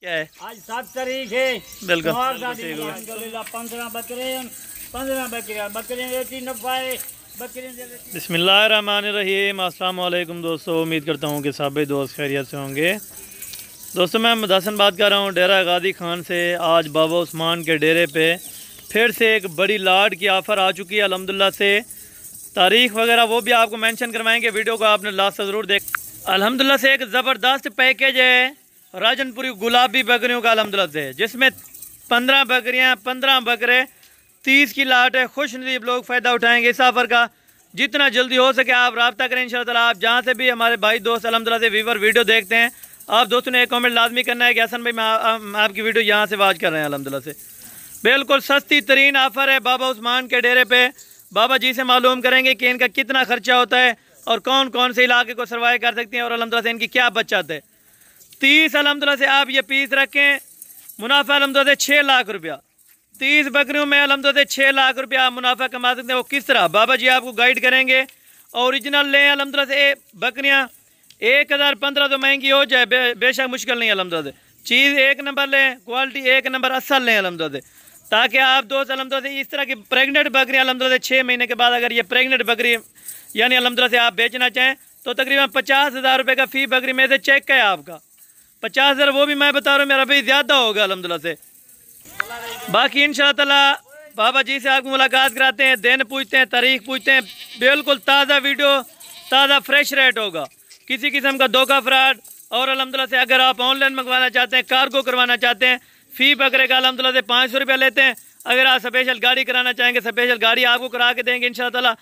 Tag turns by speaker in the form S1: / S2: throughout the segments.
S1: क्या है?
S2: आज 7 तारीख है।
S1: बिल्कुल
S2: 15 बकरियां नफाए
S1: बिस्मिल्लाहिर्रहमानिर्रहीम। अस्सलाम वालेकुम दोस्तों, उम्मीद करता हूँ कि सभी दोस्त खैरियत से होंगे। दोस्तों मैं मुदस्सन बात कर रहा हूँ डेरा गादी खान से। आज बाबा उस्मान के डेरे पे फिर से एक बड़ी लाट की ऑफ़र आ चुकी है अल्हम्दुलिल्लाह से। तारीख़ वगैरह वो भी आपको मेंशन करवाएंगे, वीडियो को आपने लास्ट से ज़रूर देख। अल्हम्दुलिल्लाह से एक ज़बरदस्त पैकेज है राजनपुरी गुलाबी बकरियों का अल्हम्दुलिल्लाह से, जिसमें 15 बकरियाँ 15 बकरे 30 की लाट है। खुश नसीब लोग फ़ायदा उठाएंगे इस ऑफ़र का। जितना जल्दी हो सके आप रब्ता करें इंशाअल्लाह। आप जहाँ से भी हमारे भाई दोस्त अल्हम्दुलिल्लाह से व्यूवर वीडियो देखते हैं, आप दोस्तों ने एक कमेंट लाजमी करना है कि हसन भाई मैं आपकी वीडियो यहाँ से वॉच कर रहे हैं अल्हम्दुलिल्लाह से। बिल्कुल सस्ती तरीन ऑफ़र है बाबा उस्मान के डेरे पे। बाबा जी से मालूम करेंगे कि इनका कितना खर्चा होता है और कौन कौन से इलाके को सर्वाइव कर सकते हैं और अल्हम्दुलिल्लाह से इनकी क्या बचत है। 30 अल्हम्दुलिल्लाह से आप ये पीस रखें, मुनाफा अल्हम्दुलिल्लाह से 6 लाख रुपया। 30 बकरियों में अल्हम्दुलिल्लाह से 6 लाख रुपया मुनाफा कमा सकते हैं। वो किस तरह बाबा जी आपको गाइड करेंगे। ओरिजिनल लें अल्हम्दुलिल्लाह से बकरियाँ 1015 तो महंगी हो जाए, बेशक मुश्किल नहीं अल्हम्दुलिल्लाह से। चीज़ एक नंबर लें, क्वालिटी एक नंबर असल लें अल्हम्दुलिल्लाह से, ताकि आप दोस्त अल्हम्दुलिल्लाह से इस तरह की प्रेग्नेंट बकरियाँ अल्हम्दुलिल्लाह से 6 महीने के बाद अगर ये प्रेग्नेंट बकरी यानी अल्हम्दुलिल्लाह से आप बेचना चाहें तो तकरीबन 50,000 रुपये का फ़ी बकरी में से चेक है आपका। 50,000 वो भी मैं बता रहा हूँ, मेरा भाई ज़्यादा होगा अल्हम्दुलिल्लाह से। बाकी इंशाअल्लाह ताला बाबा जी से आपको मुलाकात कराते हैं, दिन पूछते हैं, तारीख पूछते हैं। बिल्कुल ताज़ा वीडियो, ताज़ा फ्रेश रेट होगा, किसी किस्म का धोखा फ्रॉड। और अल्हम्दुलिल्लाह से अगर आप ऑनलाइन मंगवाना चाहते हैं, कार्गो करवाना चाहते हैं, फ़ी बकरे का अल्हम्दुलिल्लाह से 500 रुपया लेते हैं। अगर आप स्पेशल गाड़ी कराना चाहेंगे, स्पेशल गाड़ी आपको करा के देंगे इंशाअल्लाह ताला।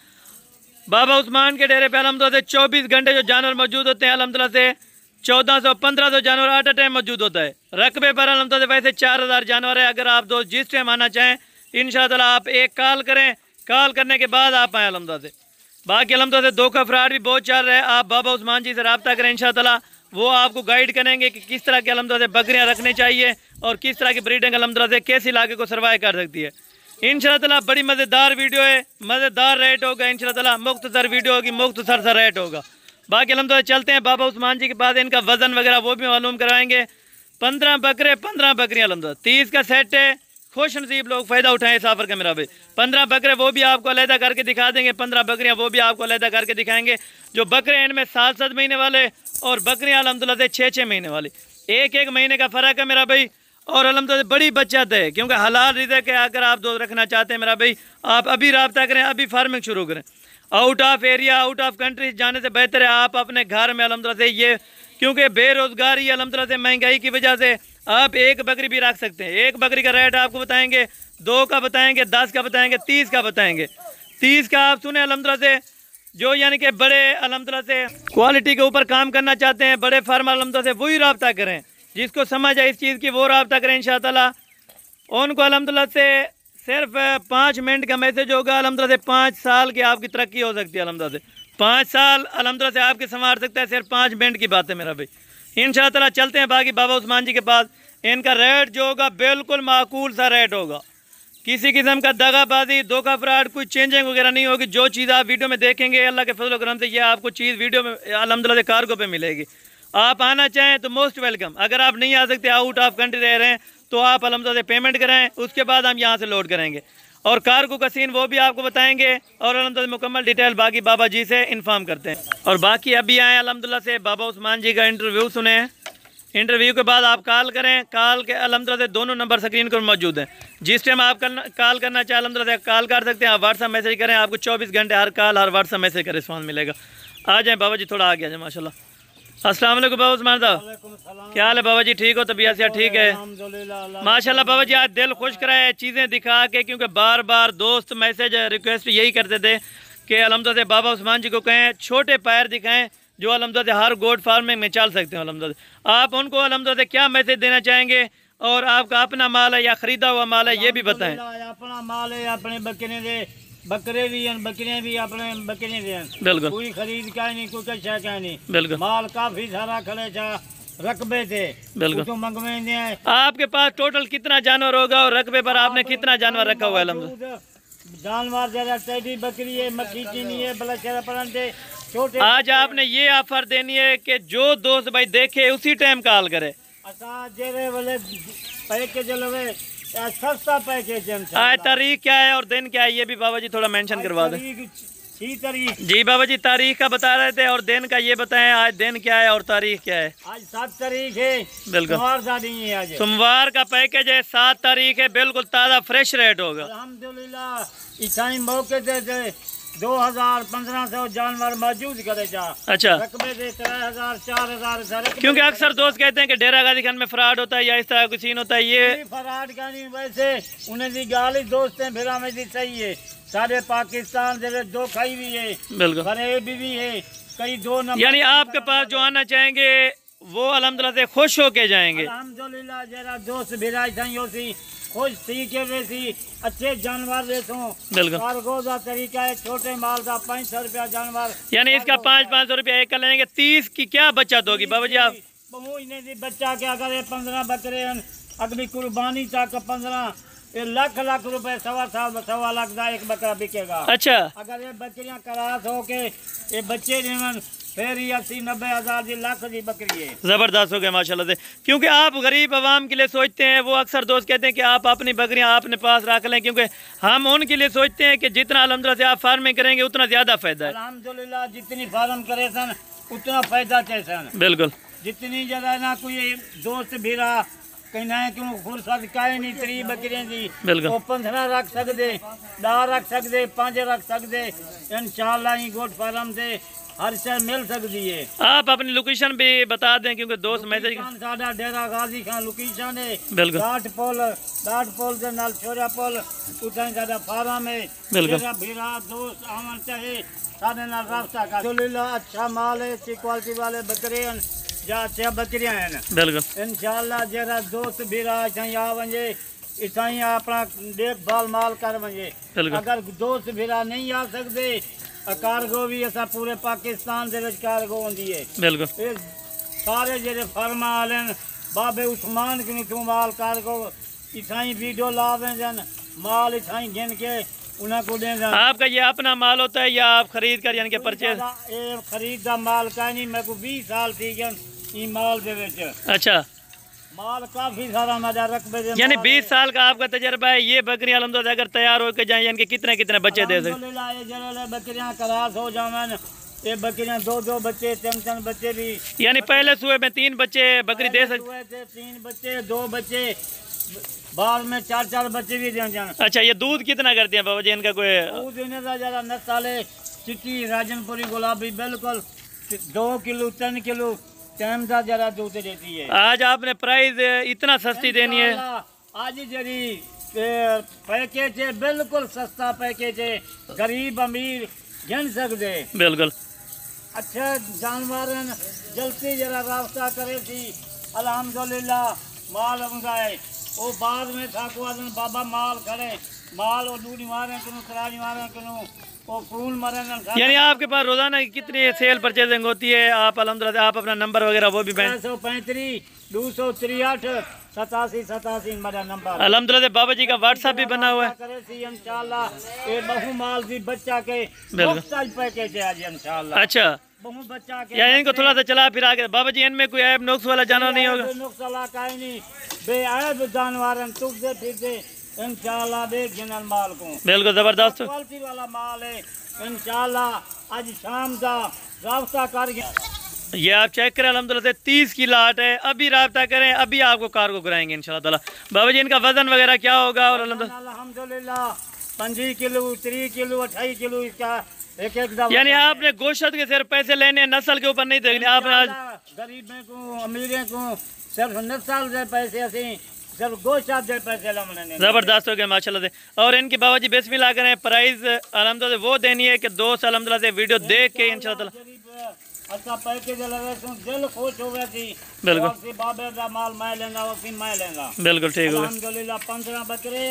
S1: बाबा उस्मान के डेरे पे अल्हम्दुलिल्लाह से 24 घंटे जो जानवर मौजूद होते हैं अल्हम्दुलिल्लाह से 1400-1500 जानवर एट अ टाइम मौजूद होता है। रकबे पर अल्हम्दुलिल्लाह वैसे 4000 जानवर है। अगर आप दोस्त जिस टाइम आना चाहें इंशाअल्लाह आप एक कॉल करें, कॉल करने के बाद आप आएँ अल्हम्दुलिल्लाह से। बाकी अल्हम्दुलिल्लाह से धोखा फ्रॉड भी बहुत चल रहा है। आप बाबा उस्मान जी से रब्ता करें इंशाअल्लाह, वो आपको गाइड करेंगे कि किस तरह के अल्हम्दुलिल्लाह से बकरियाँ रखनी चाहिए और किस तरह की ब्रीडिंग अल्हम्दुलिल्लाह से कैसे इलाके को सर्वाइव कर सकती है। इंशाअल्लाह बड़ी मज़ेदार वीडियो है, मज़ेदार रेट होगा इंशाअल्लाह। मुख्तसर वीडियो होगी, मुख्तसर सा रेट होगा। बाकी अल्हम्दुलिल्लाह चलते हैं बाबा उस्मान जी के पास, इनका वज़न वगैरह वो भी मालूम कराएंगे। 15 बकरे 15 बकरियाँ अल्हम्दुलिल्लाह 30 का सेट है। खुश नसीब लोग फ़ायदा उठाएं इस ऑफ़र का मेरा भाई। 15 बकरे वो भी आपको अलहदा करके दिखा देंगे, 15 बकरियाँ वो भी आपको अलहदा करके दिखाएंगे। जो बकरे इनमें 7-7 महीने वाले और बकरियाँ अल्हम्दुलिल्लाह से 6-6 महीने वाली, एक महीने का फ़र्क है मेरा भाई। और अल्हम्दुलिल्लाह बड़ी बचत है, क्योंकि हलाल रिज़्क़ है। अगर आप दो रखना चाहते हैं मेरा भाई, आप अभी रब्ता करें, अभी फार्मिंग शुरू करें। Out of area, out of country जाने से बेहतर है आप अपने घर में अल्हम्दुलिल्लाह से ये, क्योंकि बेरोज़गारी अल्हम्दुलिल्लाह से महंगाई की वजह से आप एक बकरी भी रख सकते हैं। एक बकरी का रेट आपको बताएंगे, 2 का बताएंगे, 10 का बताएंगे, 30 का बताएंगे। 30 का आप सुने अल्हम्दुलिल्लाह से, जो यानी कि बड़े अल्हम्दुलिल्लाह से क्वालिटी के ऊपर काम करना चाहते हैं, बड़े फार्मर अल्हम्दुलिल्लाह से वही रब्ता करें, जिसको समझ है इस चीज़ की वो रब्ता करें इंशाअल्लाह। उनको अल्हम्दुलिल्लाह से सिर्फ 5 मिनट का मैसेज होगा अल्हम्दुलिल्लाह से 5 साल की आपकी तरक्की हो सकती है अल्हम्दुलिल्लाह से। 5 साल अल्हम्दुलिल्लाह से आपके संवार सकता है, सिर्फ 5 मिनट की बात है मेरा भाई। इंशाअल्लाह चलते हैं बाकी बाबा उस्मान जी के पास। इनका रेट जो होगा बिल्कुल माकूल सा रेट होगा, किसी किस्म का दगाबाजी, धोखा फ्रॉड, कोई चेंजिंग वगैरह नहीं होगी। जो चीज़ आप वीडियो में देखेंगे अल्लाह के फजल करम से ये आपको चीज़ वीडियो में अल्हम्दुलिल्लाह से कार्गो पे मिलेगी। आप आना चाहें तो मोस्ट वेलकम। अगर आप नहीं आ सकते, आउट ऑफ कंट्री रह रहे हैं, तो आप अल्हम्दुलिल्लाह से पेमेंट कराएं, उसके बाद हम यहाँ से लोड करेंगे और कार्गो का सीन वो भी आपको बताएंगे और अल्हम्दुलिल्लाह मुकम्मल डिटेल बाकी बाबा जी से इन्फॉर्म करते हैं। और बाकी अभी आए अल्हम्दुलिल्लाह से बाबा उस्मान जी का इंटरव्यू सुने। इंटरव्यू के बाद आप कॉल करें, कॉल के अल्हम्दुलिल्लाह से दोनों नंबर स्क्रीन पर मौजूद हैं। जिस टाइम आप कॉल करना चाहें अल्हम्दुलिल्लाह से कॉल कर सकते हैं। आप व्हाट्सअप मैसेज करें, आपको 24 घंटे हर कॉल हर व्हाट्सअप मैसेज का रिस्पॉन्स मिलेगा। आ जाएँ बाबा जी, थोड़ा आ गया जाए माशाल्लाह। अस्सलाम वालेकुम बाबा उस्मान साहब, क्या हाल है बाबा जी? ठीक हो? तबीयत से ठीक है माशाल्लाह बाबा जी। आज दिल खुश कराए चीज़ें दिखा के, क्योंकि बार बार दोस्त मैसेज रिक्वेस्ट यही करते थे कि अल्हम्दुलिल्लाह से बाबा उस्मान जी को कहें छोटे पैर दिखाएं जो अल्हम्दुलिल्लाह हर गोट फार्मिंग में चल सकते हो अल्हम्दुलिल्लाह। आप उनको अल्हम्दुलिल्लाह से क्या मैसेज देना चाहेंगे और आपका अपना माल है या ख़रीदा हुआ माल है, ये भी बताएं।
S2: अपना माल है, अपने बकरे भी हैं, बकरियां भी अपने बकरियां भी हैं।
S1: बिल्कुल,
S2: कोई खरीद का नहीं, कोई कच्चा का नहीं।
S1: बिल्कुल,
S2: माल काफी सारा खड़े था, रकबे थे,
S1: बिल्कुल।
S2: तो मंगवाएंगे।
S1: आपके पास टोटल कितना जानवर होगा और रकबे पर आपने कितना जानवर रखा हुआ है? अल्हम्दुलिल्लाह
S2: जानवर जरा टेडी बकरी है, मक्खी चीनी है, बलशरा परंटे छोटे।
S1: आज आपने ये ऑफर देनी है कि जो दोस्त भाई देखे उसी टाइम कॉल करे।
S2: असा जेरे वाले पैकेज लवे सस्ता पैकेज है।
S1: आज तारीख क्या है और दिन क्या है ये भी बाबा जी थोड़ा मेंशन करवा दें।
S2: 6 तारीख।
S1: जी बाबा जी तारीख का बता रहे थे और दिन का ये बताएं आज दिन क्या है और तारीख क्या है।
S2: आज 7 तारीख है।
S1: बिल्कुल
S2: आज
S1: सोमवार का पैकेज है। 7 तारीख है। बिल्कुल ताज़ा फ्रेश रेट होगा
S2: अल्हम्दुलिल्लाह। इसाई मौके से 2000-1500 जानवर मौजूद करे जा।
S1: अच्छा
S2: रकबे से 3000-4000
S1: क्योंकि अक्सर दोस्त कहते हैं कि डेरा गाजी खान में फ्रॉड होता है या इस तरह का सीन होता है। ये
S2: फ्रॉड का नहीं वैसे उन्हें दी गाली दोस्त हैं फिर हमें दी सही है। सारे पाकिस्तान से दो खाई भी है।
S1: बिल्कुल
S2: फरेब भी है कई 2 नंबर।
S1: यानी आपके पास जो आना चाहेंगे वो अल्हम्दुलिल्लाह से खुश होके जाएंगे।
S2: अल्हम्दुलिल्लाह जरा दोस्त भिराई थी खुश थी के वैसी अच्छे जानवर देखो।
S1: बिल्कुल
S2: कार्गो का तरीका है। छोटे माल का 500 रुपया जानवर
S1: यानी इसका 500 रुपया एक का लेंगे। 30 की क्या बचत होगी बाबा जी आप?
S2: बच्चा क्या करे 15 बकरे अगली कुर्बानी तक 15 लाख रुपए 1.25 लाख का एक बकरा बिकेगा।
S1: अच्छा
S2: अगर ये बकरियां करास हो के ये बच्चे फिर ही 80-90 हजार की लाख की बकरी है।
S1: जबरदस्त हो गया माशाल्लाह से। क्योंकि आप गरीब आवाम के लिए सोचते हैं। वो अक्सर दोस्त कहते हैं कि आप अपनी बकरियां अपने पास रख लें क्योंकि हम उनके लिए सोचते हैं कि जितना अल्हम्दुलिल्लाह से आप फार्मिंग करेंगे उतना ज्यादा फायदा है।
S2: अल्हम्दुलिल्लाह जितनी फार्म करे सन उतना फायदा चे सन।
S1: बिल्कुल
S2: जितनी ज्यादा ना कोई दोस्त भी रहा कहना है क्यों फुर्सत काहे नहीं 3 बकरियां दी।
S1: बिल्कुल
S2: वो 15 रख सकते 10 रख सकते 5 रख सकते इंशाल्लाह ही गोट फार्म से हर शय मिल सकती है।
S1: आप अपनी लोकेशन भी बता दें क्योंकि दोस्त मैसेज
S2: साडा डेरा गाजी खान लोकेशन है।
S1: बिल्कुल
S2: डाट पोल के नाल छोरा पोल उठाई साडा फार्म है।
S1: बिल्कुल
S2: भीरा दोस्त आवन चाहे साडे नाल रास्ता का। अल्हम्दुलिल्लाह अच्छा माल है अच्छी क्वालिटी वाले बकरे जा अच्छा बकरियां हैं।
S1: बिल्कुल
S2: इंशाल्लाह जरा दोस्त भीरा आ वजे इसाई अपना देखभाल माल कर वजे। अगर दोस्त भीरा नहीं आ सकते कार्गो भी असा पूरे पाकिस्तान से कार्गो होंदी है।
S1: बिल्कुल
S2: सारे जेरे फर्मा वाले बाबे उस्मान के तू माल कार्गो इसाई वीडियो लावे जन माल इसाई गिन के उन्हें को दे।
S1: आपका ये अपना माल होता है या आप खरीद कर यानी कि परचेज?
S2: खरीद का माल का नहीं मेरे को 20 साल थी गए माल दे विच। अच्छा माल काफी सारा मजा रकबे दे
S1: यानी 20 साल का आपका तजर्बा है। ये बकरियां अल्हम्दुलिल्लाह अगर तैयार होकर जाए यानी कि कितने बच्चे दे सकते?
S2: अल्हम्दुलिल्लाह ये जरा बकरियां करास हो जावन ये बकरियां 2 बच्चे 3 बच्चे भी
S1: यानी पहले सुबह में 3 बच्चे बकरी दे सकते?
S2: 3 बच्चे 2 बच्चे बाद में 4 बच्चे भी दे जान।
S1: अच्छा ये दूध कितना करते हैं बाबा जी इनका? कोई
S2: दूध इन्हें का जरा नस्ल चिट्टी राजनपुरी गुलाबी बिल्कुल 2 किलो 3 किलो टाइम का जरा दूध देती है।
S1: आज आपने प्राइस इतना सस्ती देनी है?
S2: आज जरी पैकेज है बिल्कुल सस्ता पैकेज है। गरीब अमीर गिन सकते।
S1: बिल्कुल
S2: अच्छा जानवर जल्दी जरा रास्ता करे थी अल्हम्दुलिल्लाह माल मंगाए वो बाद में था को बाबा माल खड़े माल और दूध मारे करूँ करारी मारे करूँ वो फूल मरे।
S1: यानी आपके पास रोजाना कितनी सेल परचेजिंग होती है? आप अल्हम्दुलिल्लाह आप अपना नंबर वगैरह वो भी
S2: 535 263 87 मेरा नंबर।
S1: अल्हम्दुलिल्लाह बाबा जी का व्हाट्सएप भी बना हुआ है।
S2: इंशाल्लाह ये बहु माल भी बच्चा के पैकेज है आज इंशाल्लाह।
S1: अच्छा
S2: बहु बच्चा के
S1: या इनको थोड़ा सा चला फिरा के बाबा जी इनमें कोई ऐप नुक्स वाला जानवर नहीं होगा?
S2: नुक्स वाला काहे नहीं बेऐब जानवर तुझे फिरते इंशाल्लाह देख जनल माल को।
S1: बिल्कुल जबरदस्त
S2: क्वालिटी वाला माल है इंशाल्लाह। आज शाम का रास्ता कर गया
S1: ये आप चेक करें अल्हम्दुलिल्लाह से 30 की लाट है। अभी राब्ता करें अभी आपको कार्गो कराएंगे इंशाल्लाह ताला। बाबा जी इनका वजन वगैरह क्या होगा? और
S2: अल्हम्दुलिल्लाह 25 किलो 3 किलो 28 किलो इसका एक
S1: यानी आपने गोश्त के सिर्फ पैसे लेने नस्ल के ऊपर नहीं देखने। आपने आज
S2: गरीब को अमीर को सिर्फ नस्ल से पैसे असी सिर्फ गोश्त दे पैसे लेने।
S1: जबरदस्त हो गया माशाल्लाह से। और इनकी बाबा जी बिस्मिल्लाह करें प्राइस अल्हम्दुलिल्लाह वो देनी है कि दोस्त अल्हम्दुलिल्लाह से वीडियो देख के इंशाल्लाह
S2: अच्छा पैकेज लगे तो दिल खुश हो गई थी।
S1: बिल्कुल
S2: बाबे का माल मैं लेना वो फिर मैं लेना।
S1: बिल्कुल ठीक हो गया।
S2: अल्हम्दुलिल्लाह 15 बकरे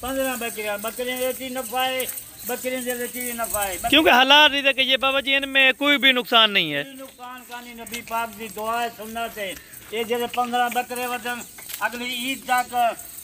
S2: 15 बकरियां बकरियां देती नफा है बकरियां देती नफा है
S1: क्योंकि हालात नहीं कि ये बाबा जी इनमें कोई भी नुकसान नहीं है।
S2: नुकसान का नहीं नबी पाक की दुआ है सुन्नत है। ये जैसे 15 बकरे वजन अगली ईद तक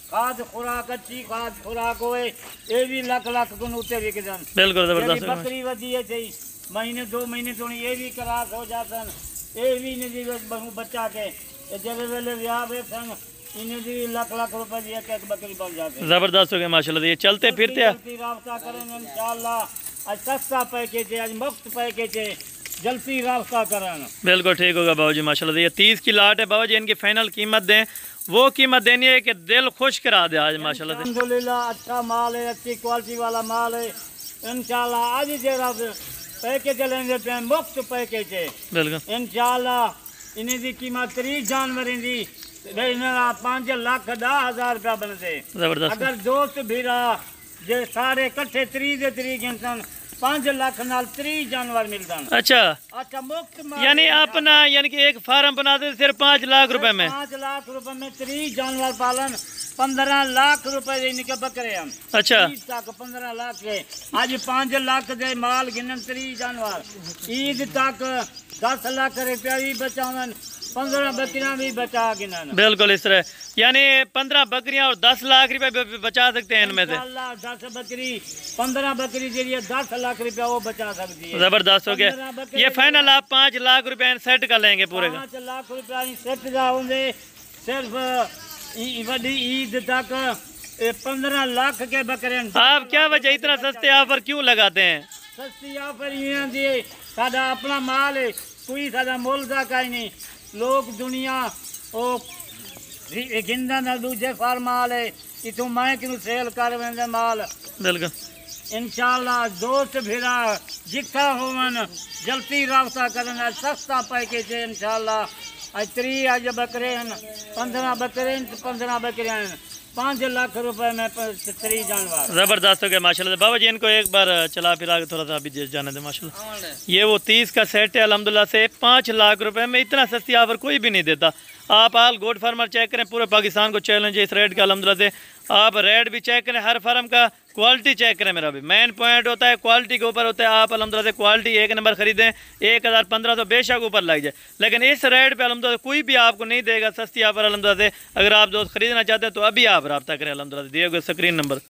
S2: खाद खुराक अच्छी खाद खुराक होए ये भी लाख गुण उते बिक जान।
S1: बिल्कुल जबरदस्त
S2: बकरी वधी है थी महीने 2 महीने तो ये भी करास हो जातन ये भी नहीं बहु बच्चा के ये जले वेले ब्याह वे सन इन्हें दी लाख लाख रुपए दी एक बकरी बन जाते।
S1: ज़बरदस्त हो गया माशाल्लाह। ये चलते फिरते
S2: जल्दी राब्ता करें इंशाल्लाह। आज सस्ता पैकेज है, आज मुफ्त पैकेज है, जल्दी राब्ता करें।
S1: बिल्कुल ठीक होगा बाबू जी माशाल्लाह। ये 30 की लाट है बाबू जी, इनकी फाइनल कीमत दें, वो कीमत देनी है कि दिल खुश करा दे आज माशाल्लाह।
S2: अल्हम्दुलिल्लाह अच्छा माल है, अच्छी क्वालिटी वाला माल है इंशाल्लाह। आज जरा पैकेज लेंगे पे मुफ्त पैकेज है
S1: बिल्कुल
S2: इंशाल्लाह। इन्हें दी कीमत 30 जानवर दी 5,10,000 रुपया बनते।
S1: ज़बरदस्त।
S2: अगर दोस्त भीरा जे सारे कट्ठे 30 गिनतन 5 लाख नाल 30 जानवर मिलतन।
S1: अच्छा
S2: अच्छा मुफ्त माल
S1: यानी अपना यानी कि एक फार्म बनाते सिर्फ 5 लाख रुपए में।
S2: 5 लाख रुपए में 30 जानवर पालन 15 लाख रुपए इनके बकरे हम।
S1: अच्छा
S2: 30 तक 15 लाख के आज 5 लाख दे माल गिनन 30 जानवर। ईद तक 10 लाख रुपया भी बचावन, 15 बकरियां भी बचा गिनन।
S1: बिल्कुल इस तरह यानी 15 बकरियां और 10 लाख रुपए बचा सकते हैं इनमें से।
S2: 10 बकरी 15 बकरी जी 10 लाख रुपया वो बचा सकती है।
S1: जबरदस्त हो गया। ये फाइनल आप 5 लाख रुपए सेट कर लेंगे पूरे का।
S2: 5 लाख रुपया सेट का होंगे सिर्फ बड़ी ईद तक 15 लाख के बकरे।
S1: आप क्या वजह इतना सस्ते ऑफर क्यों लगाते हैं?
S2: सस्ती ऑफर ये साडा अपना माल है, कोई साडा मुल का कहीं नहीं। लोग दुनिया ओ गिंदा ना दूजे फार माल है इतों मैं कि सेल कर वेंदे माल।
S1: बिल्कुल
S2: इंशाल्लाह दोस्त भिरा जिखा होवन जल्दी राब्ता करन। सस्ता पैकेज है इंशाल्लाह। आज 3 आज बकरे हैं, 15 बकरे 15 बकरे हैं, 5 लाख रुपए में 3 जानवर।
S1: जबरदस्त हो गया माशाल्लाह। बाबा जी इनको एक बार चला फिरा के थोड़ा सा अभी जाने दे माशाल्लाह। ये वो 30 का सेट है अल्हम्दुलिल्लाह से 5 लाख रुपए में। इतना सस्ती ऑफर कोई भी नहीं देता। आप आल गोड फार्मर चेक करें, पूरे पाकिस्तान को चैलेंज है इस रेट का अल्हम्दुलिल्लाह से। आप रेट भी चेक करें, हर फार्म का क्वालिटी चेक करें। मेरा भी मेन पॉइंट होता है क्वालिटी के ऊपर होता है। आप अल्हम्दुलिल्लाह से क्वालिटी 1 नंबर खरीदें, 1000-1500 बेशक ऊपर लग जाए, लेकिन इस रेट पे अल्हम्दुलिल्लाह कोई भी आपको नहीं देगा सस्ती ऑफर अल्हम्दुलिल्लाह से। अगर आप दोस्त खरीदना चाहते हैं तो अभी आप रब्ता करें अल्हम्दुलिल्लाह दिए गए स्क्रीन नंबर।